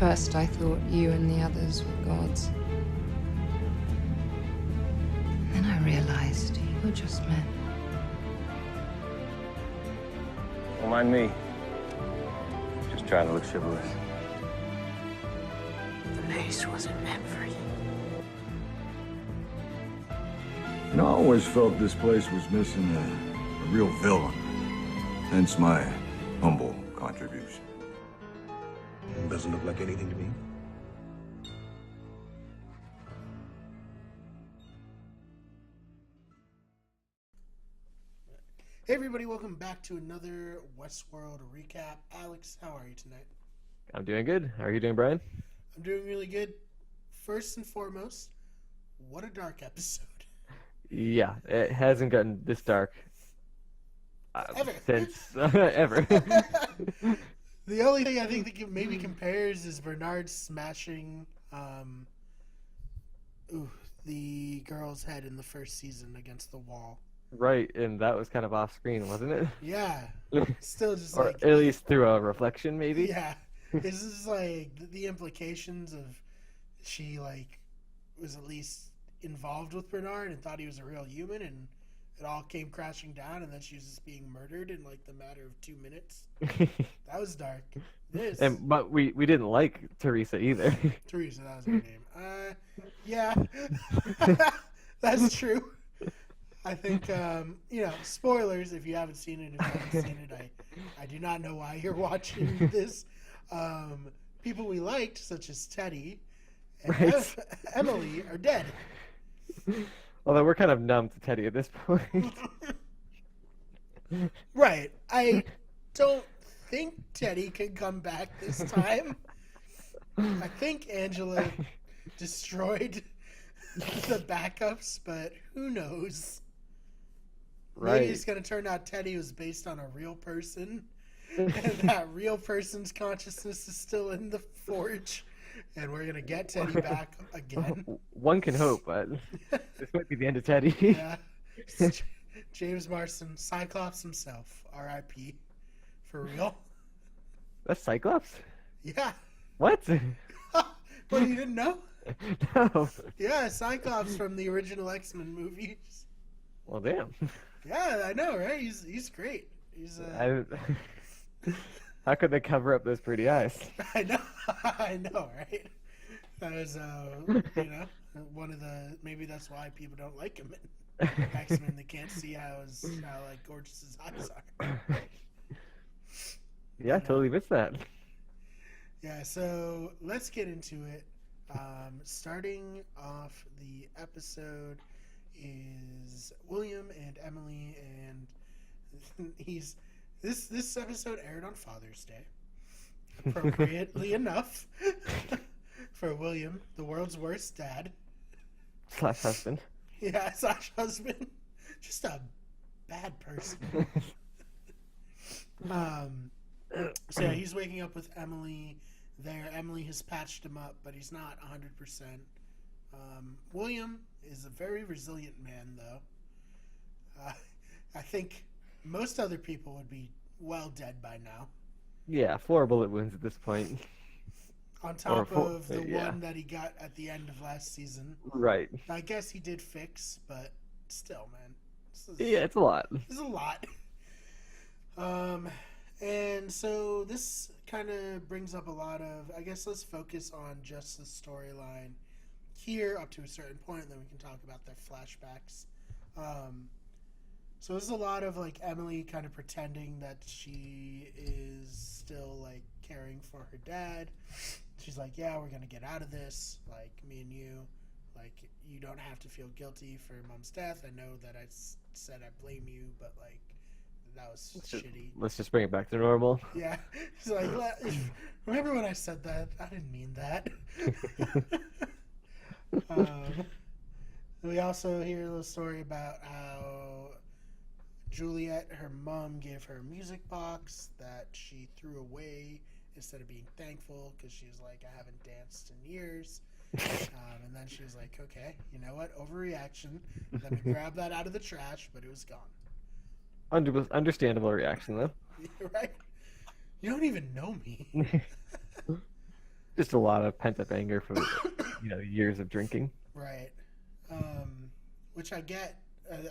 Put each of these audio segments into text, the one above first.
first, I thought you and the others were gods. Then I realized you were just men. Don't mind me. Just trying to look chivalrous. The place wasn't meant for you. You know, I always felt this place was missing a real villain. Hence my humble contribution. Doesn't look like anything to me. Hey everybody, welcome back to another Westworld recap. Alex, how are you tonight? I'm doing good. How are you doing, Brian? I'm doing really good. First and foremost, what a dark episode. Yeah, it hasn't gotten this dark Ever. since ever. The only thing I think that maybe compares is Bernard smashing the girl's head in the first season against the wall. Right, and that was kind of off screen, wasn't it? Yeah. Still just Or like... at least through a reflection, maybe? Yeah. This is like the implications of she like was at least involved with Bernard and thought he was a real human, and it all came crashing down, and then she was just being murdered in like the matter of 2 minutes. That was dark. But we didn't like Teresa either. Teresa, that was her name. Yeah. That's true. I think, spoilers if you haven't seen it. If you haven't seen it, I do not know why you're watching this. People we liked, such as Teddy and Right. Emily, are dead. Although we're kind of numb to Teddy at this point. Right. I don't think Teddy can come back this time. I think Angela destroyed the backups, but who knows? Right. Maybe it's going to turn out Teddy was based on a real person, and that real person's consciousness is still in the forge, and we're going to get Teddy back again. One can hope, but this might be the end of Teddy. Yeah. James Marsden, Cyclops himself, R.I.P. For real. That's Cyclops? Yeah. What? Well, you didn't know? No. Yeah, Cyclops from the original X-Men movies. Well, damn. Yeah, I know, right? He's great. He's How could they cover up those pretty eyes? I know, right? That was one of the, maybe that's why people don't like him in X-Men. They can't see how like gorgeous his eyes are. Yeah, I totally missed that. Yeah, so let's get into it. Starting off the episode is William and Emily, and this episode aired on Father's Day, appropriately enough, for William, the world's worst dad / husband. Yeah, / husband, just a bad person. So yeah, he's waking up with Emily there. Emily has patched him up, but he's not 100%. William is a very resilient man, though. I think most other people would be well dead by now. Yeah, 4 bullet wounds at this point. On top of the one that he got at the end of last season. Right. I guess he did fix, but still, man. It's a lot. It's a lot. And so this kind of brings up a lot of, I guess let's focus on just the storyline here up to a certain point, and then we can talk about their flashbacks. So there's a lot of like Emily kind of pretending that she is still like caring for her dad. She's like, yeah, we're going to get out of this. Like me and you, like you don't have to feel guilty for Mom's death. I know that I said I blame you, but like that was shitty. Let's just bring it back to normal. Yeah. She's like, remember when I said that? I didn't mean that. We also hear a little story about how Juliet, her mom, gave her a music box that she threw away instead of being thankful because she was like, I haven't danced in years. And then she was like, okay, you know what? Overreaction. Let me grab that out of the trash, but it was gone. Understandable reaction, though. Right? You don't even know me. Just a lot of pent up anger from years of drinking. Right. Which I get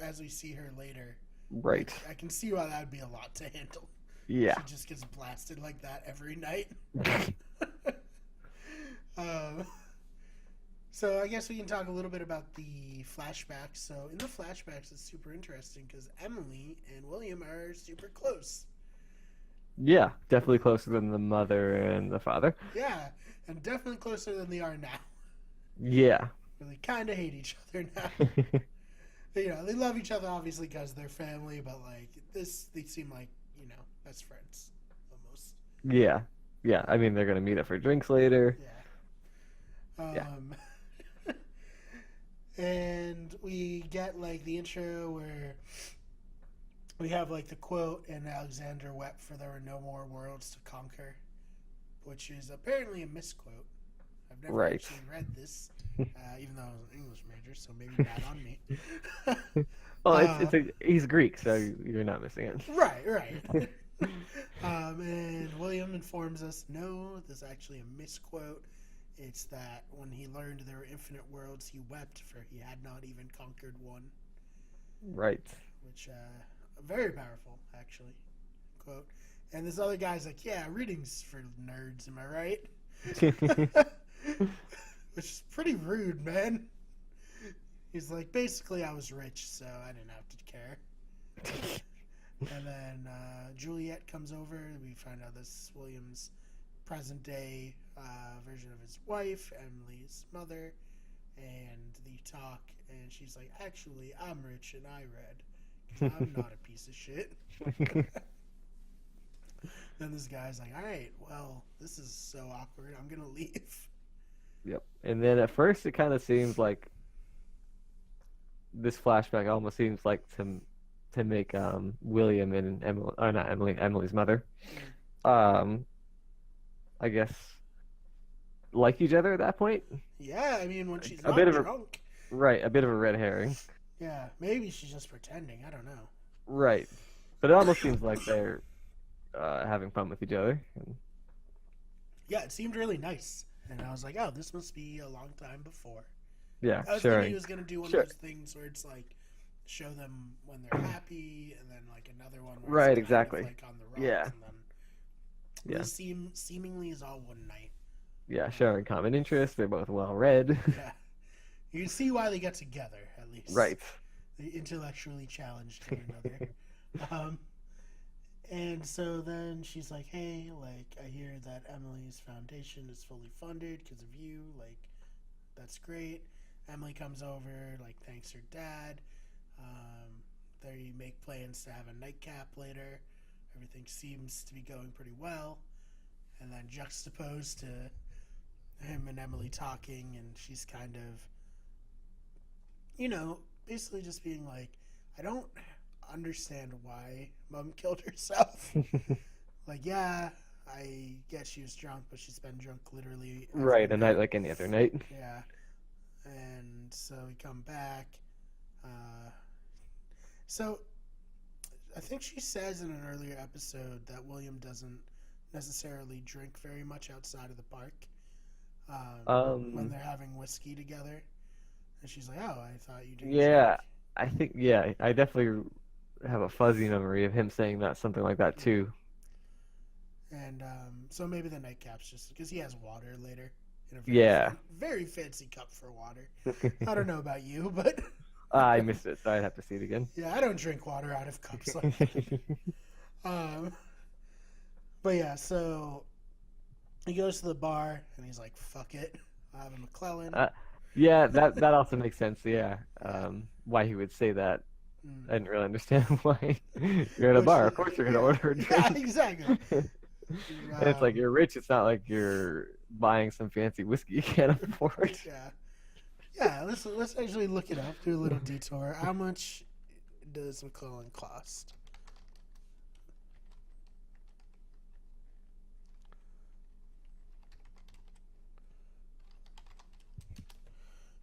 as we see her later. Right. I can see why that would be a lot to handle. Yeah. She just gets blasted like that every night. So I guess we can talk a little bit about the flashbacks. So in the flashbacks, it's super interesting because Emily and William are super close. Yeah, definitely closer than the mother and the father. Yeah, and definitely closer than they are now. Yeah. They kind of hate each other now. They love each other obviously because they're family, but like this, they seem like best friends almost. Yeah. Yeah. I mean, they're gonna meet up for drinks later. Yeah. And we get like the intro where we have like the quote, and Alexander wept for there were no more worlds to conquer, which is apparently a misquote. I've never actually read this, even though I was an English major, so maybe bad on me. Well, he's Greek, so you're not missing it. Right. And William informs us, no, this is actually a misquote. It's that when he learned there were infinite worlds, he wept, for he had not even conquered one. Right. Which, very powerful, actually. Quote. And this other guy's like, yeah, reading's for nerds, am I right? Which is pretty rude, man. He's like, basically, I was rich, so I didn't have to care. And then Juliet comes over. We find out this is William's present-day version of his wife, Emily's mother. And they talk, and she's like, actually, I'm rich and I read. Because I'm not a piece of shit. Then this guy's like, all right, well, this is so awkward. I'm going to leave. Yep. And then at first it kind of seems like this flashback almost seems like to make William and Emily, or not Emily, Emily's mother, I guess like each other at that point. Yeah, I mean when she's A not bit of drunk. Right, a bit of a red herring. Yeah, maybe she's just pretending. I don't know. Right, but it almost seems like they're having fun with each other. Yeah, it seemed really nice, and I was like, oh, this must be a long time before. Yeah, I was sure. thinking he was gonna do one of those things where it's like show them when they're happy, and then like another one where Right, it's kind exactly. of like on the rocks, Yeah. and then this seemingly is all one night. Yeah, sharing common interests. They're both well read. Yeah, you can see why they get together at least. Right. They intellectually challenged one another. And so then she's like, hey, like, I hear that Emily's foundation is fully funded because of you. Like, that's great. Emily comes over, like, thanks her dad. They make plans to have a nightcap later. Everything seems to be going pretty well. And then juxtaposed to him and Emily talking, and she's kind of, basically just being like, I don't understand why Mom killed herself. Like, yeah, I guess she was drunk, but she's been drunk literally every Right, a night like any other night. Yeah. And so we come back. So I think she says in an earlier episode that William doesn't necessarily drink very much outside of the park when they're having whiskey together. And she's like, oh, I thought you didn't drink. I think, I definitely have a fuzzy memory of him saying that, something like that too. And so maybe the nightcap's just because he has water later in a very fancy cup for water. I don't know about you, but I missed it, so I'd have to see it again. Yeah, I don't drink water out of cups like that. But yeah, so he goes to the bar and he's like, fuck it, I have a McClellan. Yeah, that also makes sense. Yeah, why he would say that. I didn't really understand why. You're at a bar, of course you're gonna order a drink. Yeah, exactly. And it's like you're rich. It's not like you're buying some fancy whiskey you can't afford. Yeah. Let's actually look it up. Do a little detour. How much does McClellan cost?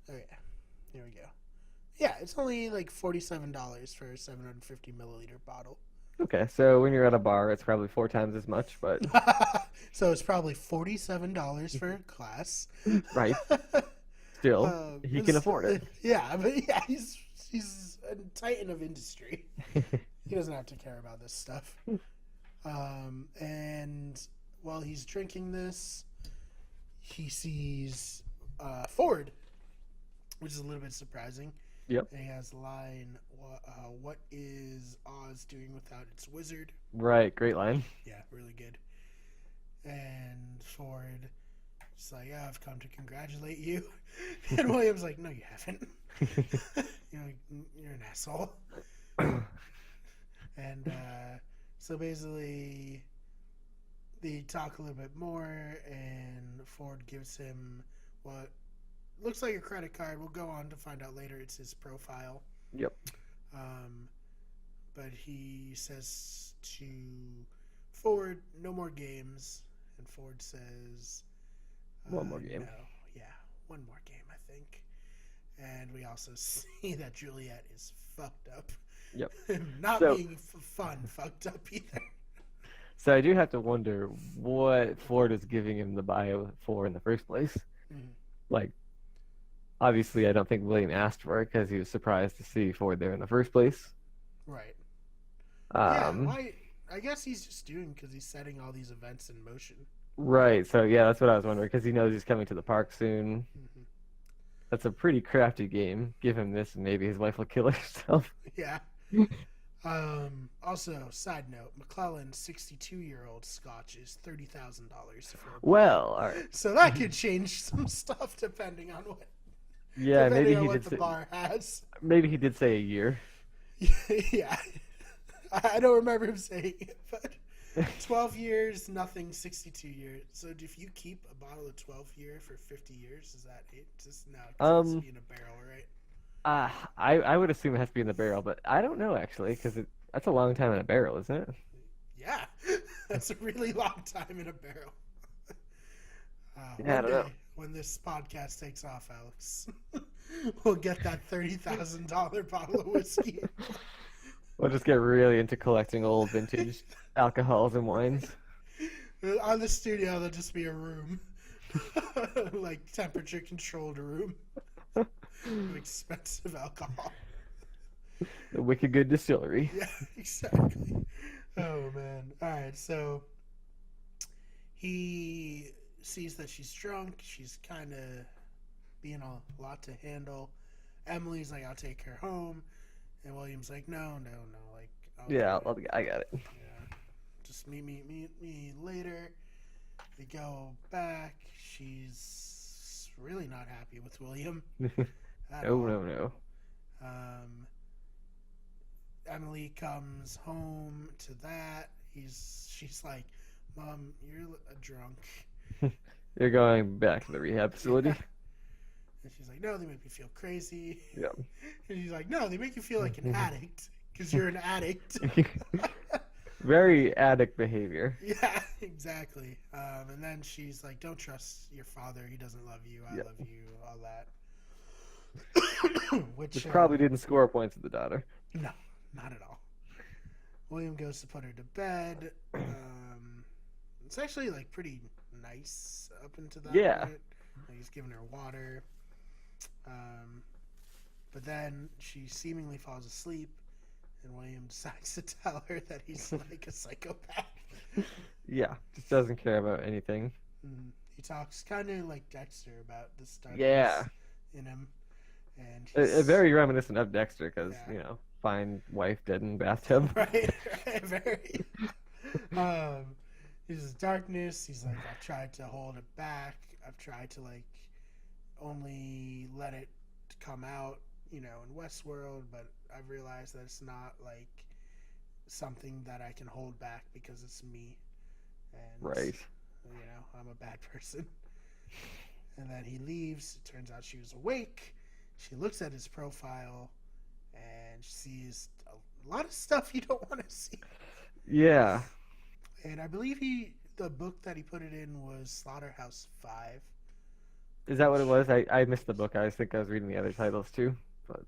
Oh yeah, here we go. Yeah, it's only like $47 for a 750 milliliter bottle. Okay, so when you're at a bar, it's probably 4 times as much, but So it's probably $47 for a class. right, still, he can afford it. Yeah, but yeah, he's a titan of industry. He doesn't have to care about this stuff. And while he's drinking this, he sees Ford, which is a little bit surprising. Yep. And he has the line, what is Oz doing without its wizard? Right, great line. Yeah, really good. And Ford is like, yeah, I've come to congratulate you. And William's like, no, you haven't. You're an asshole. And so basically, they talk a little bit more, and Ford gives him what looks like a credit card. We'll go on to find out later it's his profile. Yep. But he says to Ford, no more games. And Ford says, One more game. No, yeah, one more game, I think. And we also see that Juliet is fucked up. Yep. Not being fun, fucked up either. So I do have to wonder what Ford is giving him the bio for in the first place. Mhm. Like, obviously, I don't think William asked for it because he was surprised to see Ford there in the first place. Right. Yeah, Why? I guess he's just doing because he's setting all these events in motion. right. So yeah, that's what I was wondering because he knows he's coming to the park soon. Mm-hmm. That's a pretty crafty game. Give him this, and maybe his wife will kill herself. Yeah. Also, side note, McClellan's 62-year-old Scotch is $30,000 for a Well, all right. So that could change some stuff depending on what. Yeah, maybe on he what did. the bar has. Maybe he did say a year. Yeah, I don't remember him saying it, but 12 years, nothing. 62 years. So if you keep a bottle of 12-year for 50 years, is that it? Just now, it has to be in a barrel, right? I would assume it has to be in the barrel, but I don't know actually because that's a long time in a barrel, isn't it? Yeah, that's a really long time in a barrel. Yeah, I don't know. When this podcast takes off, Alex, we'll get that $30,000 bottle of whiskey. We'll just get really into collecting old vintage alcohols and wines. On the studio, there'll just be a room, like temperature-controlled room, of expensive alcohol. The Wicked Good Distillery. Yeah, exactly. Oh man! All right, so he sees that she's drunk. She's kind of being a lot to handle. Emily's like, "I'll take her home," and William's like, "No, like." I got it. Yeah, just meet me later. They go back. She's really not happy with William. No. Emily comes home to that. She's like, "Mom, you're a drunk." You're going back to the rehab facility. Yeah. And she's like, "No, they make me feel crazy." Yeah. And he's like, "No, they make you feel like an addict because you're an addict." Very addict behavior. Yeah, exactly. And then she's like, "Don't trust your father. He doesn't love you. I love you." All that. Which probably didn't score points with the daughter. No, not at all. William goes to put her to bed. It's actually like pretty nice up into that Yeah. point. Like, he's giving her water. But then she seemingly falls asleep, and William decides to tell her that he's like a psychopath. Yeah, just doesn't care about anything. He talks kind of like Dexter about the darkness in him. And Very reminiscent of Dexter because, Yeah. Find wife dead in bathtub. Right, very. He's darkness. He's like, I've tried to hold it back. I've tried to like only let it come out, in Westworld, but I've realized that it's not like something that I can hold back because it's me. And Right. I'm a bad person. And then he leaves. It turns out she was awake. She looks at his profile and she sees a lot of stuff you don't want to see. Yeah. And I believe the book that he put it in was Slaughterhouse 5. Is that what it was? I missed the book. I think I was reading the other titles too. But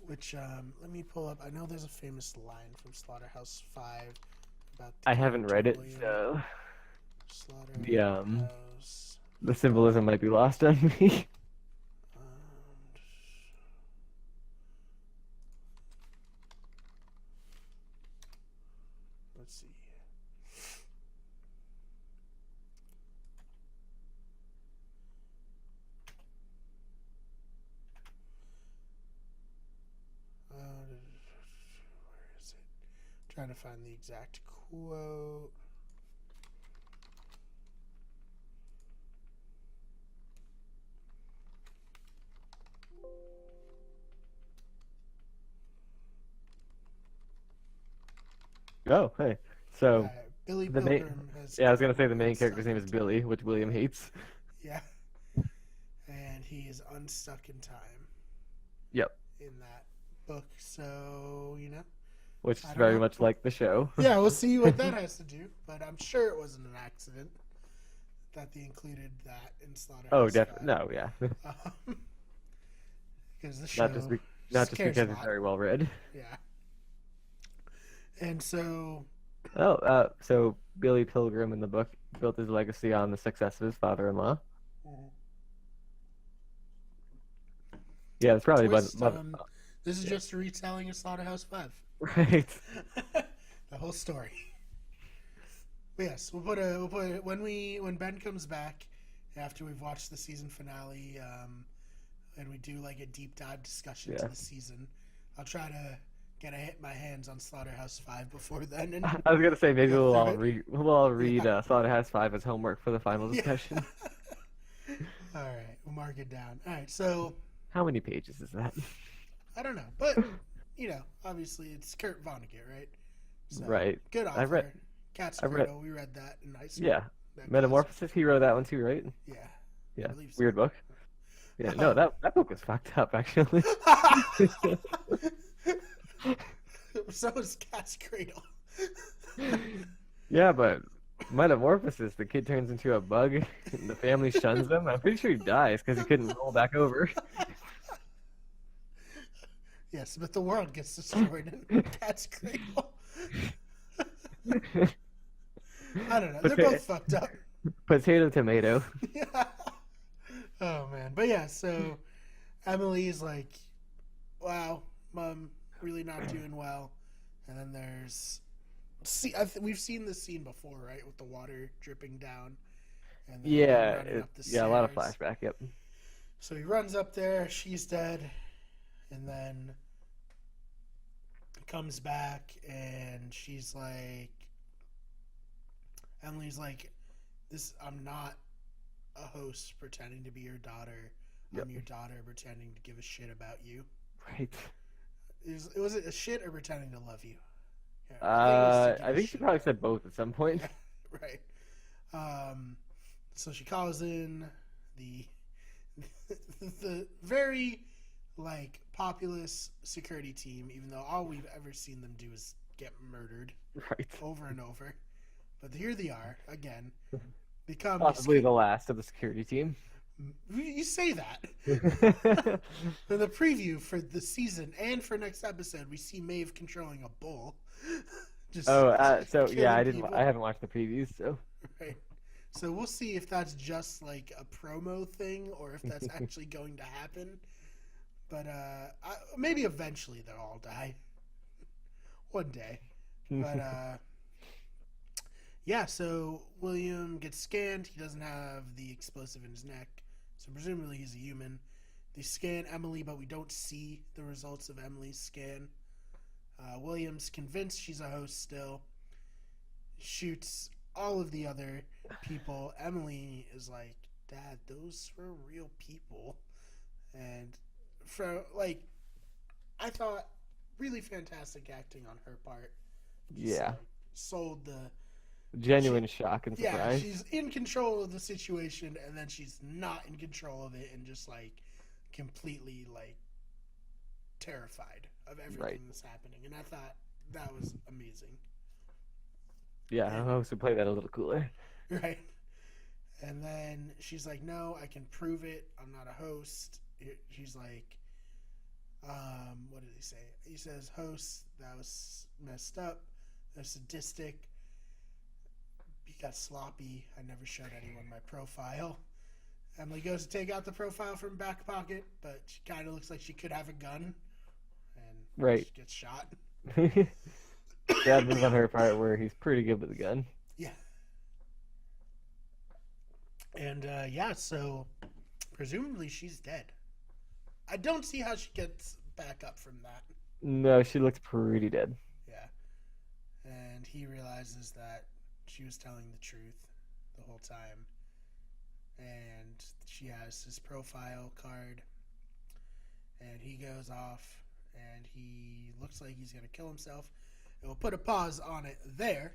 Which let me pull up. I know there's a famous line from Slaughterhouse 5 about I haven't read it, William. so Slaughterhouse. the symbolism might be lost on me. Let's see. Where is it? Trying to find the exact quote. Oh, hey. So Billy the Pilgrim has. I was gonna say the main unstuck character's name is in Billy, which William hates. Yeah. And he is unstuck in time Yep. in that book. So, Which is I don't very know. much like the show. Yeah, we'll see what that has to do. But I'm sure it wasn't an accident that they included that in Slaughterhouse. Oh, definitely. No, yeah. Because the show Not just cares because a it's lot. very well read. Yeah. And so. So Billy Pilgrim in the book built his legacy on the success of his father-in-law. Yeah, it's probably Twist, this is just a retelling of Slaughterhouse 5. right. The whole story. But yes, we'll put it when Ben comes back after we've watched the season finale, and we do like a deep dive discussion to the season. I'll try to get my hands on Slaughterhouse 5 before then. And I was gonna say maybe we'll all read Slaughterhouse 5 as homework for the final discussion. All right, we'll mark it down. All right, so How many pages is that? I don't know, but obviously it's Kurt Vonnegut, right? So, Right. Good author. I read. Cat's I read- Cradle. We read that in high school. Yeah. That Metamorphosis. He wrote that one too, right? Yeah. Yeah. believe so. Weird book. Yeah. No, that book was fucked up actually. So is Cat's Cradle. Yeah, but Metamorphosis, the kid turns into a bug, and the family shuns him. I'm pretty sure he dies because he couldn't roll back over. Yes, but the world gets destroyed in Cat's Cradle. I don't know. They're both fucked up. Potato tomato. Yeah. Oh man, but yeah. So Emily's like, "Wow, Mom, really not doing well." And then there's, we've seen this scene before, right, with the water dripping down. And then running up the a lot of stairs. flashback. Yep. So he runs up there. She's dead, and then comes back, and she's like, Emily's like, I'm not a host pretending to be your daughter. Yep. I'm your daughter pretending to give a shit about you. Right. Was it a shit or pretending to love you? Yeah, I think she probably said both at some point. Right. So she calls in the very populous security team, even though all we've ever seen them do is get murdered Right. over and over. But here they are again. Become Possibly the last of the security team. You say that. In the preview for the season and for next episode, we see Maeve controlling a bull. I people. haven't watched the previews, so. Right. So we'll see if that's just like a promo thing or if that's actually going to happen. But maybe eventually they'll all die. One day. But yeah, so William gets scanned. He doesn't have the explosive in his neck. So presumably he's a human. They scan Emily, but we don't see the results of Emily's scan. William's convinced she's a host still. Shoots all of the other people. Emily is like, Dad, those were real people. And I thought really fantastic acting on her part. Just, sold the genuine shock and surprise. Yeah, she's in control of the situation, and then she's not in control of it, and just completely terrified of everything that's happening. And I thought that was amazing. Yeah, I hope to play that a little cooler. Right. And then she's like, "No, I can prove it. I'm not a host." She's like, What did he say? He says, "Host, that was messed up. That was sadistic. He got sloppy. I never showed anyone my profile." Emily goes to take out the profile from back pocket, but she kind of looks like she could have a gun, and Right. she gets shot. Bad move on her part where he's pretty good with a gun. Yeah. And so presumably she's dead. I don't see how she gets back up from that. No, she looks pretty dead. Yeah. And he realizes that she was telling the truth the whole time. And she has his profile card. And he goes off. And he looks like he's going to kill himself. And we'll put a pause on it there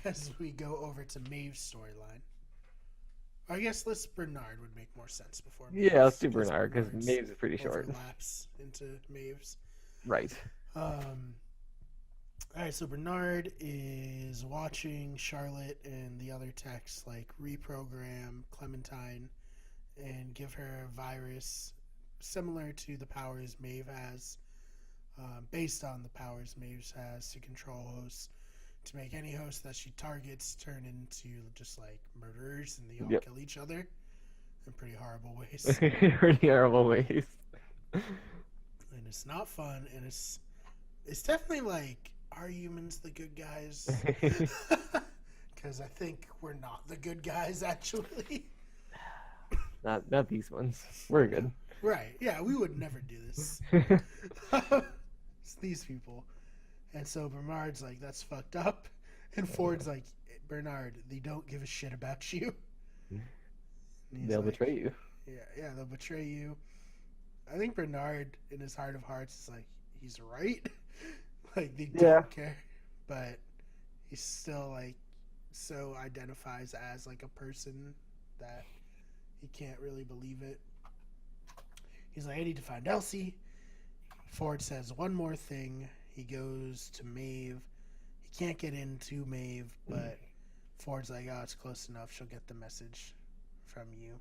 as we go over to Maeve's storyline. I guess Bernard would make more sense before Maeve's. Yeah, let's do Bernard because Maeve's is pretty short. Overlaps into Maeve's. Right. All right, so Bernard is watching Charlotte and the other techs like reprogram Clementine and give her a virus similar to the powers Maeve has, based on the powers Maeve has to control hosts, to make any host that she targets turn into just like murderers, and they all kill each other in pretty horrible ways. Pretty horrible ways. And it's not fun, and it's definitely like, are humans the good guys? Because I think we're not the good guys, actually. Not these ones. We're good. Right. Yeah, we would never do this. It's these people. And so Bernard's like, that's fucked up. And Ford's like, Bernard, they don't give a shit about you. They'll betray you. Yeah, they'll betray you. I think Bernard, in his heart of hearts, is like, he's right. Like, they don't care. But he's still, like, so identifies as, like, a person that he can't really believe it. He's like, I need to find Elsie. Ford says one more thing. He goes to Maeve. He can't get into Maeve, but Ford's like, oh, it's close enough. She'll get the message from you.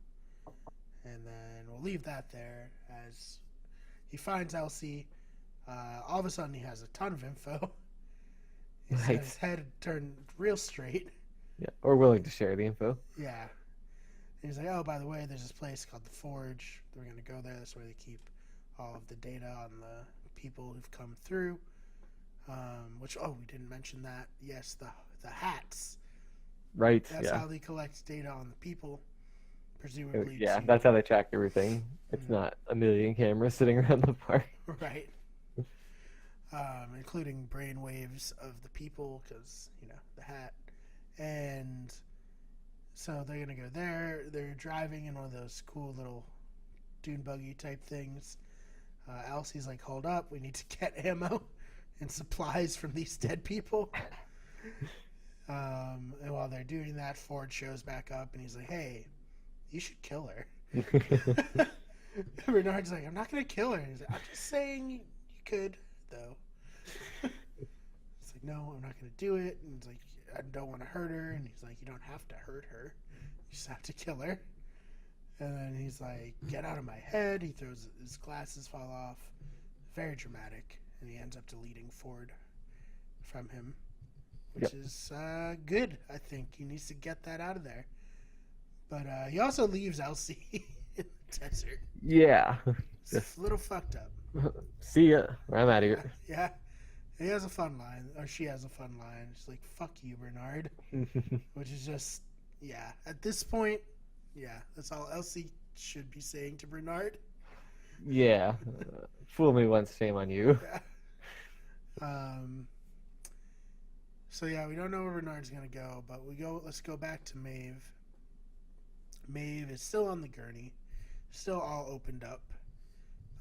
And then we'll leave that there as he finds Elsie. All of a sudden, he has a ton of info. He's got his head turned real straight. Yeah, or willing to share the info. Yeah. And he's like, oh, by the way, there's this place called the Forge. We're going to go there. That's where they keep all of the data on the people who've come through. We didn't mention that. Yes, the hats. Right, That's how they collect data on the people. Presumably. Yeah, that's how they track everything. It's not a million cameras sitting around the park. Right. Including brainwaves of the people, because, the hat. And so they're going to go there. They're driving in one of those cool little dune buggy type things. Elsie's like, hold up, we need to get ammo and supplies from these dead people. And while they're doing that, Ford shows back up and he's like, hey, you should kill her. Bernard's like, I'm not going to kill her. He's like, I'm just saying you could, though. It's like, no, I'm not going to do it. And he's like, I don't want to hurt her. And he's like, you don't have to hurt her. You just have to kill her. And then he's like, get out of my head. He throws his glasses fall off. Very dramatic. And he ends up deleting Ford from him, which is good, I think. He needs to get that out of there. But he also leaves Elsie in the desert. Yeah. It's a little fucked up. See ya. I'm out of here. Yeah. He has a fun line, or she has a fun line. She's like, fuck you, Bernard. Which is just, at this point, that's all Elsie should be saying to Bernard. Yeah. Fool me once, shame on you. Yeah. So we don't know where Bernard's gonna go, but let's go back to Maeve. Maeve is still on the gurney, still all opened up,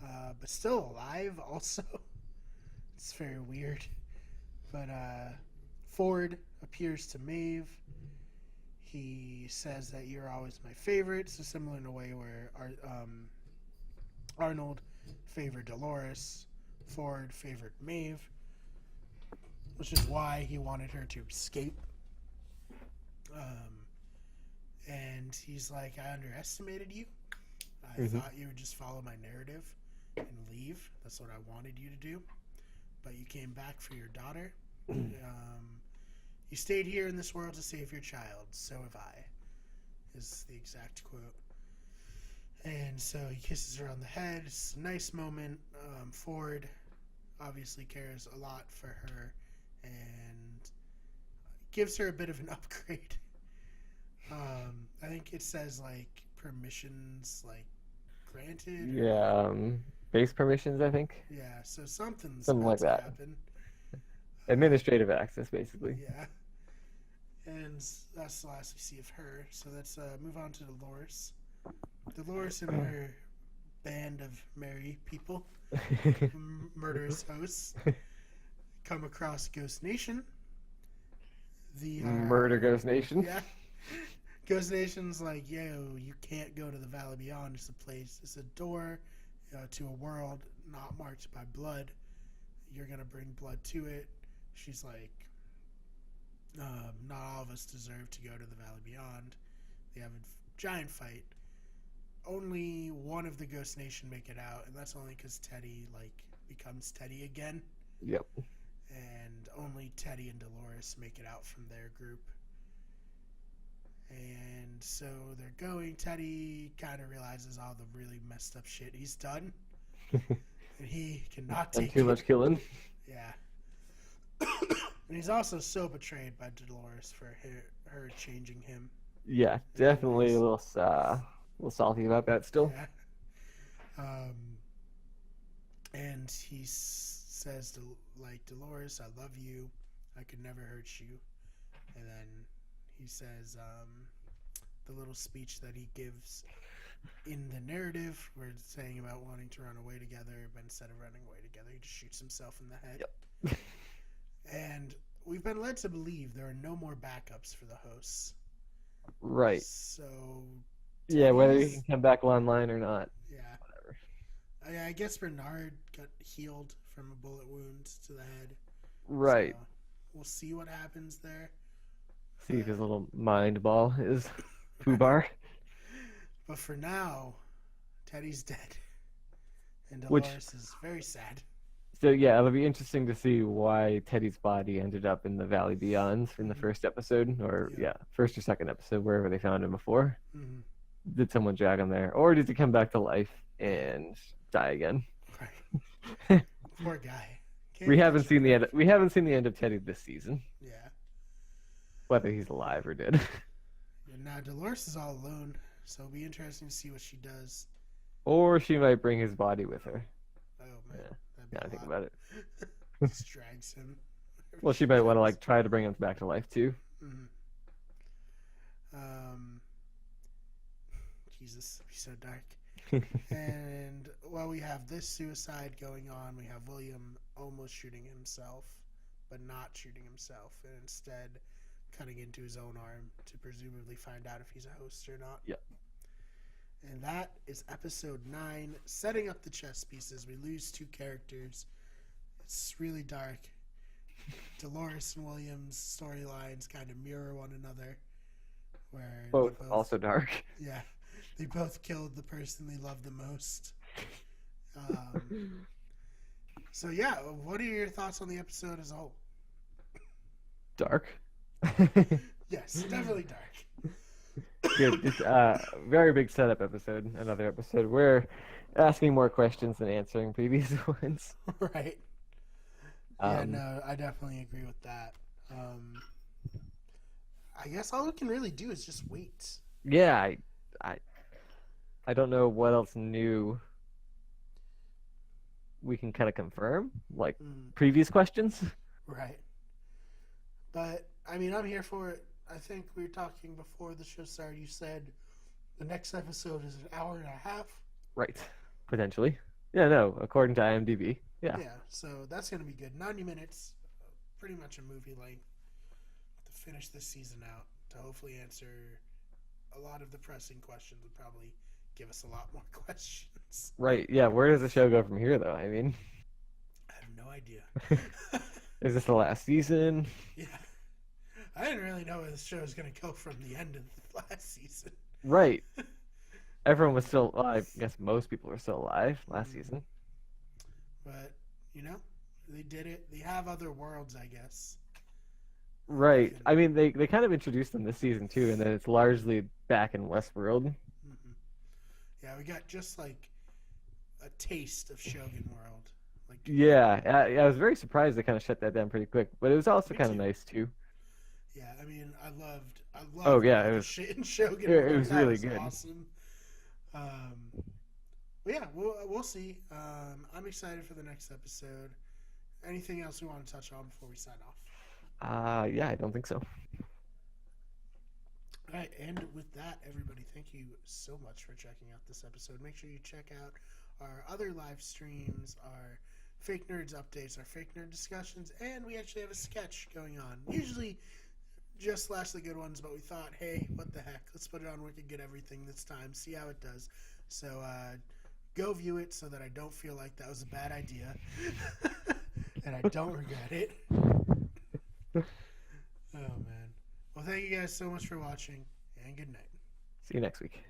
but still alive also. It's very weird. But Ford appears to Maeve. He says that you're always my favorite, so similar in a way where Arnold favored Dolores, Ford favored Maeve, which is why he wanted her to escape. And he's like, I underestimated you. I thought you would just follow my narrative. and leave. That's what I wanted you to do. But you came back for your daughter. You stayed here in this world to save your child. So have I, is the exact quote. And so he kisses her on the head. It's a nice moment. Ford obviously cares a lot for her and gives her a bit of an upgrade. I think it says like permissions like granted. Yeah, base permissions, I think. Yeah, so something's Something about like to that. happen. Administrative access, basically. Yeah. And that's the last we see of her. So let's move on to Dolores. Dolores and her band of merry people, murderous hosts, come across Ghost Nation. The Murder Ghost Nation. Yeah. Ghost Nation's like, yo, you can't go to the Valley Beyond. It's a place, it's a door to a world not marked by blood. You're going to bring blood to it. She's like, not all of us deserve to go to the Valley Beyond. They have a giant fight. Only one of the Ghost Nation make it out, and that's only because Teddy, like, becomes Teddy again. Yep. And only Teddy and Dolores make it out from their group. And so they're going. Teddy kind of realizes all the really messed up shit he's done. And he cannot take too much killing. Yeah. And he's also so betrayed by Dolores for her changing him. Yeah, definitely a little salty about that still. Yeah. And he says to like, Dolores, I love you. I could never hurt you. And then he says the little speech that he gives in the narrative where it's saying about wanting to run away together, but instead of running away together, he just shoots himself in the head. Yep. And we've been led to believe there are no more backups for the hosts. Right. So yeah, whether he can come back online or not. Yeah. Whatever. I guess Bernard got healed from a bullet wound to the head. Right. So we'll see what happens there. See if his little mind ball is foobar. But for now, Teddy's dead. And Dolores is very sad. So yeah, it'll be interesting to see why Teddy's body ended up in the Valley Beyond in the first episode, or first or second episode, wherever they found him before. Mm-hmm. Did someone drag him there, or did he come back to life and die again? Right. Poor guy. We haven't seen the end. We haven't seen the end of Teddy this season. Yeah. Whether he's alive or dead. And now Dolores is all alone, so it'll be interesting to see what she does. Or she might bring his body with her. Oh man. Yeah, I think about it. Just drags him. Well, she might want to like try to bring him back to life too. Mm-hmm. Jesus, he's so dark. And while we have this suicide going on, we have William almost shooting himself, but not shooting himself, and instead cutting into his own arm to presumably find out if he's a host or not. Yep. And that is episode 9, setting up the chess pieces. We lose 2 characters. It's really dark. Dolores and William's storylines kind of mirror one another. Where both also dark. Yeah. They both killed the person they loved the most. So yeah, what are your thoughts on the episode as a whole? Dark. Yes, definitely dark. Good. Just very big setup episode. Another episode. We're asking more questions than answering previous ones. Right. Yeah, no, I definitely agree with that. I guess all we can really do is just wait. Yeah, I don't know what else new we can kind of confirm, like previous questions. Right. But, I mean, I'm here for it. I think we were talking before the show started. You said the next episode is an hour and a half. Right. Potentially. Yeah, no, according to IMDb. Yeah. Yeah, so that's going to be good. 90 minutes, pretty much a movie length to finish this season out, to hopefully answer a lot of the pressing questions and probably give us a lot more questions. Right, yeah. Where does the show go from here, though? I mean, I have no idea. Is this the last season? Yeah. I didn't really know where the show was going to go from the end of the last season. Right. Everyone was still alive. I guess most people were still alive last season. but they did it. They have other worlds, I guess. Right. I mean, they kind of introduced them this season too, and then it's largely back in Westworld. Mm-hmm. Yeah, we got just like a taste of Shogun World. Like, Yeah, I was very surprised they kind of shut that down pretty quick, but it was also kind of nice too. Yeah, I mean, I loved. Oh yeah, all it the was. shit in Shogun It World. was That really was good. awesome. But yeah, we'll see. I'm excited for the next episode. Anything else we want to touch on before we sign off? Yeah, I don't think so. All right, and with that, everybody, thank you so much for checking out this episode. Make sure you check out our other live streams, our Fake Nerds updates, our Fake Nerd discussions, and we actually have a sketch going on. Usually just slash the good ones, but we thought, hey, what the heck? Let's put it on Wicked Get Everything this time, see how it does. So go view it so that I don't feel like that was a bad idea. And I don't regret it. Oh, man. Well, thank you guys so much for watching, and good night. See you next week.